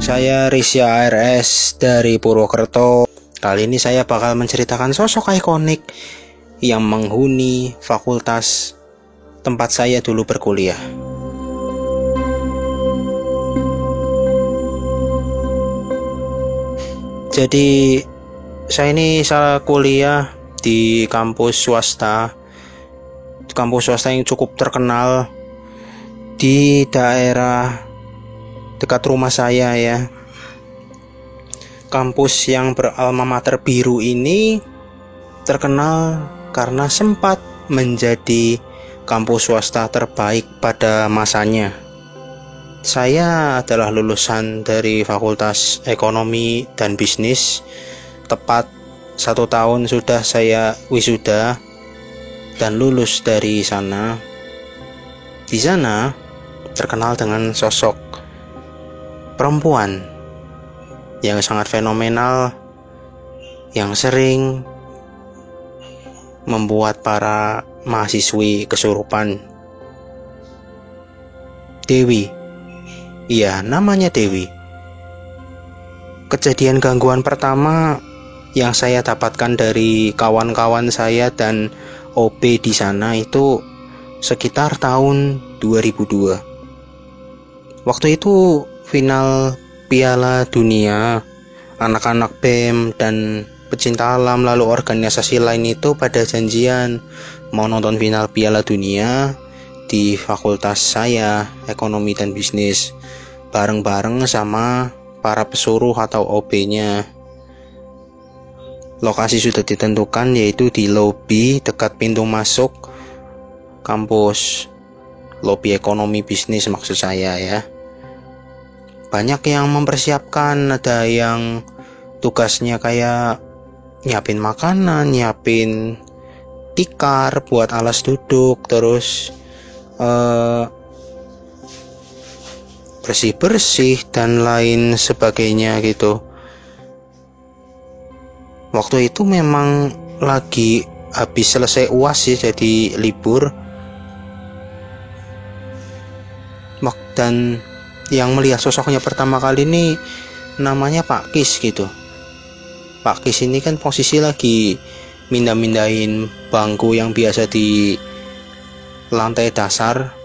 Saya Risya RS dari Purwokerto. Kali ini saya bakal menceritakan sosok ikonik yang menghuni fakultas tempat saya dulu berkuliah. Jadi saya kuliah di kampus swasta yang cukup terkenal di daerah dekat rumah saya ya. Kampus yang beralma mater biru ini terkenal karena sempat menjadi kampus swasta terbaik pada masanya. Saya adalah lulusan dari Fakultas Ekonomi dan Bisnis. Tepat 1 tahun sudah saya wisuda dan lulus dari sana. Di sana terkenal dengan sosok perempuan yang sangat fenomenal, yang sering membuat para mahasiswi kesurupan. Dewi. Iya, namanya Dewi. Kejadian gangguan pertama yang saya dapatkan dari kawan-kawan saya dan OB di sana itu sekitar tahun 2002. Waktu itu final Piala Dunia, anak-anak BEM dan pecinta alam lalu organisasi lain itu pada janjian mau nonton final Piala Dunia di fakultas saya, Ekonomi dan Bisnis, bareng-bareng sama para pesuruh atau OB-nya. Lokasi sudah ditentukan, yaitu di lobi dekat pintu masuk kampus, lobi Ekonomi Bisnis maksud saya ya. Banyak yang mempersiapkan, ada yang tugasnya kayak nyiapin makanan, nyiapin tikar buat alas duduk, terus bersih-bersih dan lain sebagainya gitu. Waktu itu memang lagi habis selesai UAS sih, jadi libur. Dan yang melihat sosoknya pertama kali ini namanya Pak Kis gitu. Pak Kis ini kan posisi lagi mindahin bangku yang biasa di lantai dasar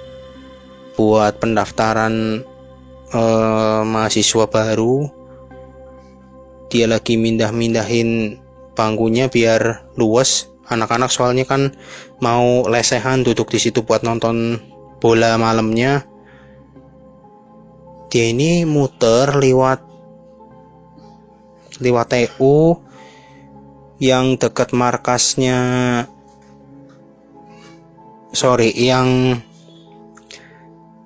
buat pendaftaran mahasiswa baru. Dia lagi mindahin bangkunya biar luas. Anak-anak soalnya kan mau lesehan duduk di situ buat nonton bola malamnya. Dia ini muter lewat TU yang dekat markasnya, yang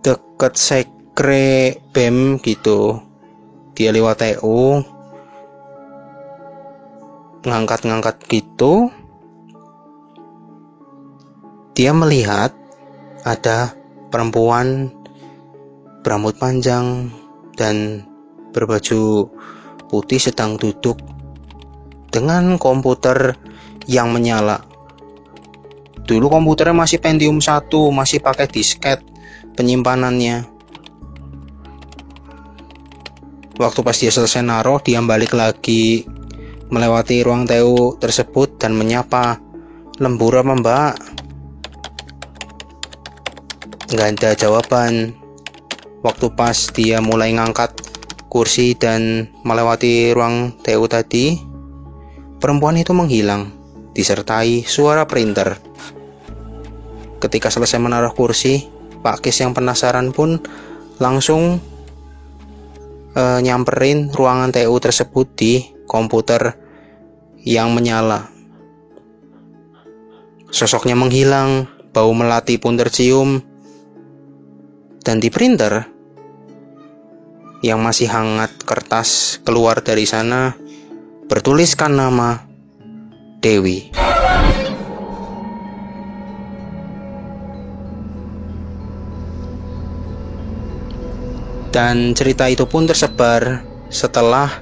dekat sekre BEM gitu. Dia lewat TU ngangkat gitu. Dia melihat ada perempuan berambut panjang dan berbaju putih sedang duduk dengan komputer yang menyala. Dulu komputernya masih Pentium 1, masih pakai disket penyimpanannya. Waktu pas dia selesai naruh, dia balik lagi melewati ruang TU tersebut dan menyapa, "Lembur apa mbak?" Nggak ada jawaban. Waktu pas dia mulai ngangkat kursi dan melewati ruang TU tadi, perempuan itu menghilang disertai suara printer. Ketika selesai menaruh kursi, Pak Kis yang penasaran pun langsung nyamperin ruangan TU tersebut di komputer yang menyala. Sosoknya menghilang, bau melati pun tercium, dan di printer yang masih hangat kertas keluar dari sana bertuliskan nama Dewi. Dan cerita itu pun tersebar setelah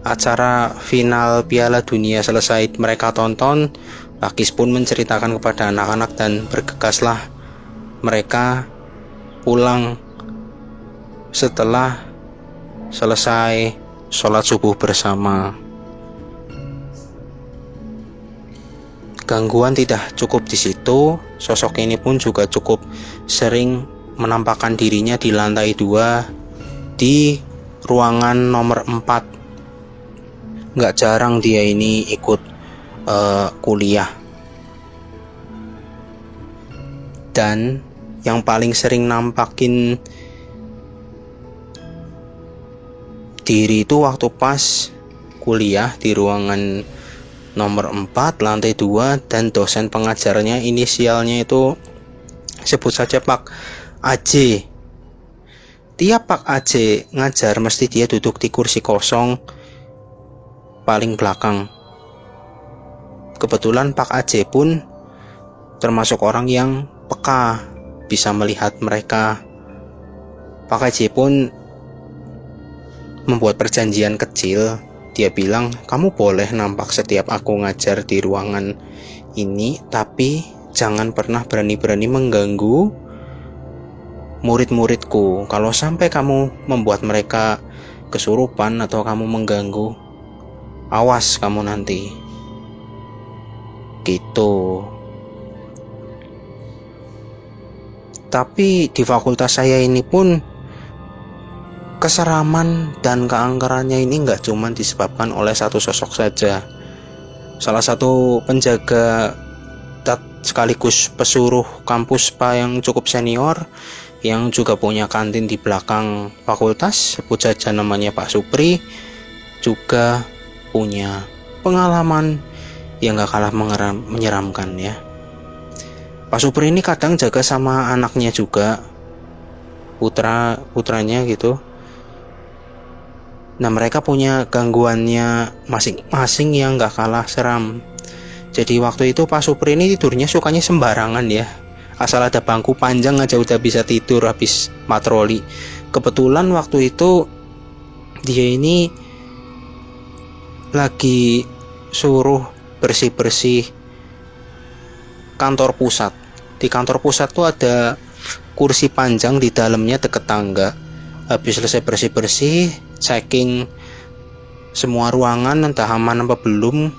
acara final Piala Dunia selesai mereka tonton. Pak Kis pun menceritakan kepada anak-anak dan bergegaslah mereka pulang setelah selesai sholat subuh bersama. Gangguan tidak cukup di situ, sosok ini pun juga cukup sering menampakkan dirinya di lantai 2 di ruangan nomor 4. Nggak jarang dia ini ikut kuliah. Dan yang paling sering nampakin diri itu waktu pas kuliah di ruangan nomor 4 lantai 2, dan dosen pengajarnya inisialnya itu sebut saja Pak AJ. Tiap Pak AJ ngajar mesti dia duduk di kursi kosong paling belakang. Kebetulan Pak AJ pun termasuk orang yang peka, bisa melihat mereka. Pak AJ pun membuat perjanjian kecil. Dia bilang, kamu boleh nampak setiap aku ngajar di ruangan ini, tapi jangan pernah berani-berani mengganggu murid-muridku. Kalau sampai kamu membuat mereka kesurupan atau kamu mengganggu, awas kamu nanti. Gitu. Tapi di fakultas saya ini pun keseraman dan keangkerannya ini nggak cuma disebabkan oleh satu sosok saja. Salah satu penjaga sekaligus pesuruh kampus PA yang cukup senior, yang juga punya kantin di belakang fakultas, sebut saja namanya Pak Supri, juga punya pengalaman yang gak kalah menyeramkan ya. Pak Supri ini kadang jaga sama anaknya juga, putranya gitu. Nah, mereka punya gangguannya masing-masing yang gak kalah seram. Jadi waktu itu Pak Supri ini tidurnya sukanya sembarangan ya. Asal ada bangku panjang aja udah bisa tidur habis patroli. Kebetulan waktu itu dia ini lagi suruh bersih-bersih kantor pusat. Di kantor pusat tuh ada kursi panjang di dalamnya deket tangga. Habis selesai bersih-bersih, checking semua ruangan entah aman apa belum,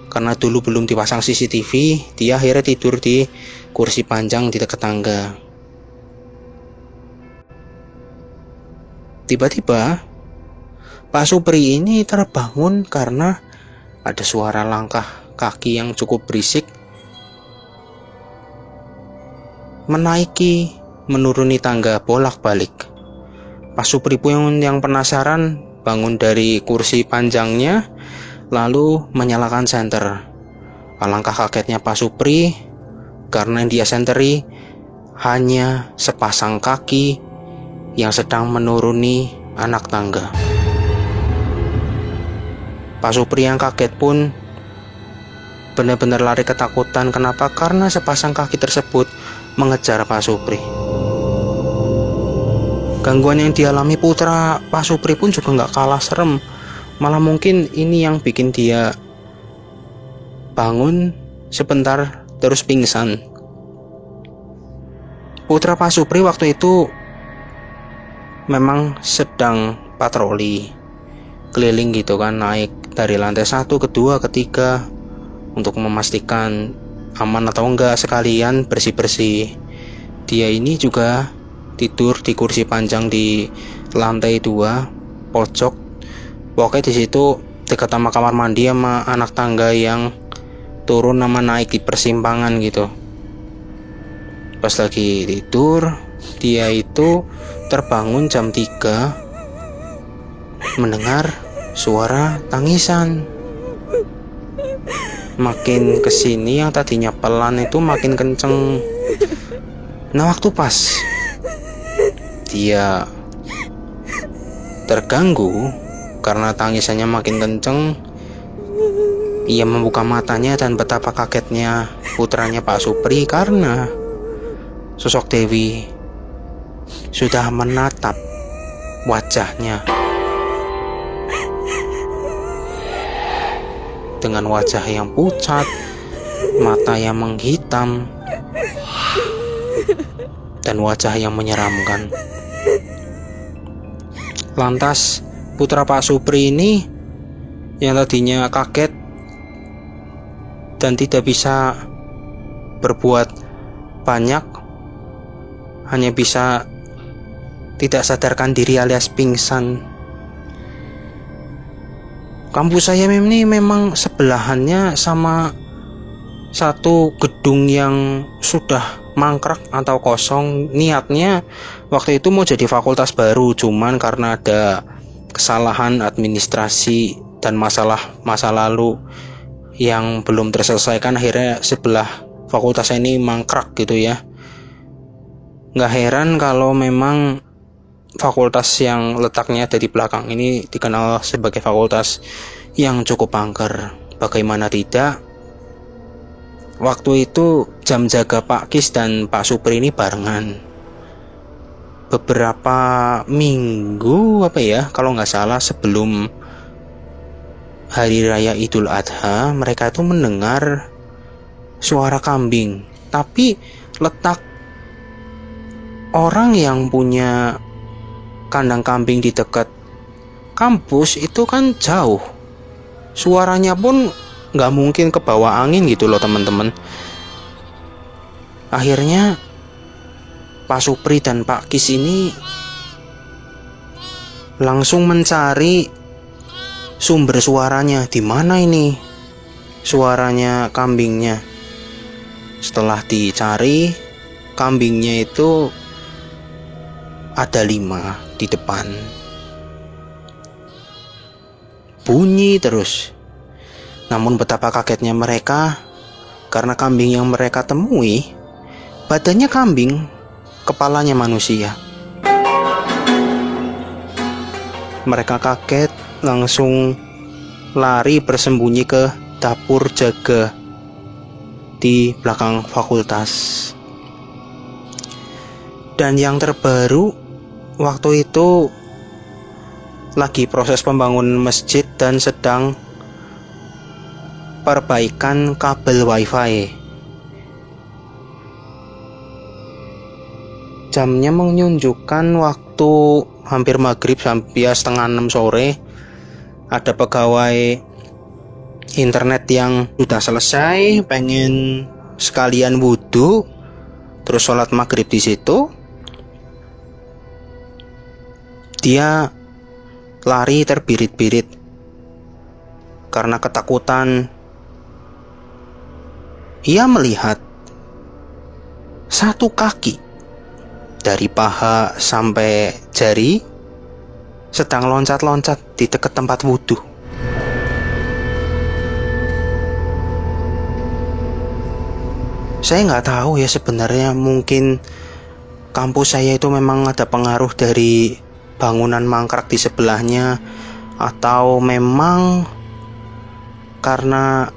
karena dulu belum dipasang CCTV. Dia akhirnya tidur di kursi panjang di dekat tangga. Tiba-tiba Pak Supri ini terbangun karena ada suara langkah kaki yang cukup berisik menaiki menuruni tangga bolak-balik. Pak Supri pun yang penasaran bangun dari kursi panjangnya, lalu menyalakan senter. Alangkah kagetnya Pak Supri karena yang dia senteri hanya sepasang kaki yang sedang menuruni anak tangga. Pak Supri yang kaget pun benar-benar lari ketakutan. Kenapa? Karena sepasang kaki tersebut mengejar Pak Supri. Gangguan yang dialami putra Pak Supri pun juga gak kalah serem. Malah mungkin ini yang bikin dia bangun sebentar terus pingsan. Putra Pak Supri waktu itu memang sedang patroli keliling gitu kan, naik dari lantai 1 ke 2 ke 3 untuk memastikan aman atau enggak, sekalian bersih-bersih. Dia ini juga tidur di kursi panjang di lantai 2 pojok. Pokoknya di situ dekat sama kamar mandi sama anak tangga yang turun sama naik di persimpangan gitu. Pas lagi tidur, dia itu terbangun jam 3 mendengar suara tangisan. Makin kesini yang tadinya pelan itu makin kenceng. Nah, waktu pas dia terganggu karena tangisannya makin kenceng, ia membuka matanya dan betapa kagetnya putranya Pak Supri karena sosok Dewi sudah menatap wajahnya dengan wajah yang pucat, mata yang menghitam, dan wajah yang menyeramkan. Lantas putra Pak Supri ini yang tadinya kaget dan tidak bisa berbuat banyak, hanya bisa tidak sadarkan diri alias pingsan. Kampus saya ini memang sebelahannya sama satu gedung yang sudah mangkrak atau kosong. Niatnya waktu itu mau jadi fakultas baru, cuman karena ada kesalahan administrasi dan masalah masa lalu yang belum terselesaikan, akhirnya sebelah fakultas ini mangkrak gitu ya. Nggak heran kalau memang fakultas yang letaknya ada di belakang ini dikenal sebagai fakultas yang cukup angker. Bagaimana tidak, waktu itu jam jaga Pak Kis dan Pak Supri ini barengan. Beberapa minggu kalau nggak salah sebelum Hari Raya Idul Adha, mereka itu mendengar suara kambing. Tapi letak orang yang punya kandang kambing di dekat kampus itu kan jauh. Suaranya pun nggak mungkin ke bawah angin gitu loh teman-teman. Akhirnya Pak Supri dan Pak Kis ini langsung mencari sumber suaranya. Di mana ini suaranya kambingnya? Setelah dicari, kambingnya itu ada 5 di depan. Bunyi terus. Namun betapa kagetnya mereka karena kambing yang mereka temui badannya kambing, kepalanya manusia. Mereka kaget, langsung lari bersembunyi ke dapur jaga di belakang fakultas. Dan yang terbaru, waktu itu lagi proses pembangunan masjid dan sedang perbaikan kabel wifi. Jamnya menunjukkan waktu hampir maghrib sampai setengah 6 sore. Ada pegawai internet yang sudah selesai, pengen sekalian wudhu, terus sholat maghrib di situ. Dia lari terbirit-birit karena ketakutan. Ia melihat satu kaki dari paha sampai jari sedang loncat-loncat di dekat tempat wudhu. Saya nggak tahu ya sebenarnya, mungkin kampus saya itu memang ada pengaruh dari bangunan mangkrak di sebelahnya, atau memang karena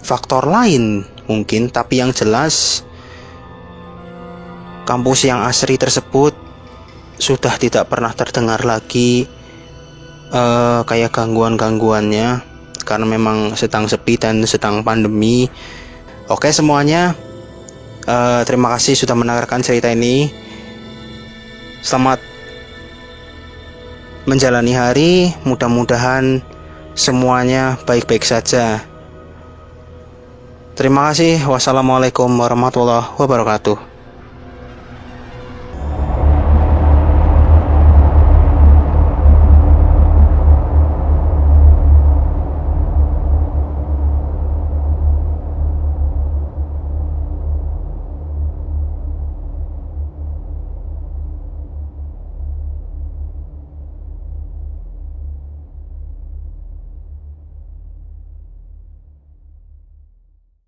faktor lain mungkin. Tapi yang jelas kampus yang asri tersebut sudah tidak pernah terdengar lagi kayak gangguan-gangguannya, karena memang sedang sepi dan sedang pandemi. Oke semuanya, terima kasih sudah mendengarkan cerita ini. Selamat menjalani hari, mudah-mudahan semuanya baik-baik saja. Terima kasih. Wassalamualaikum warahmatullahi wabarakatuh.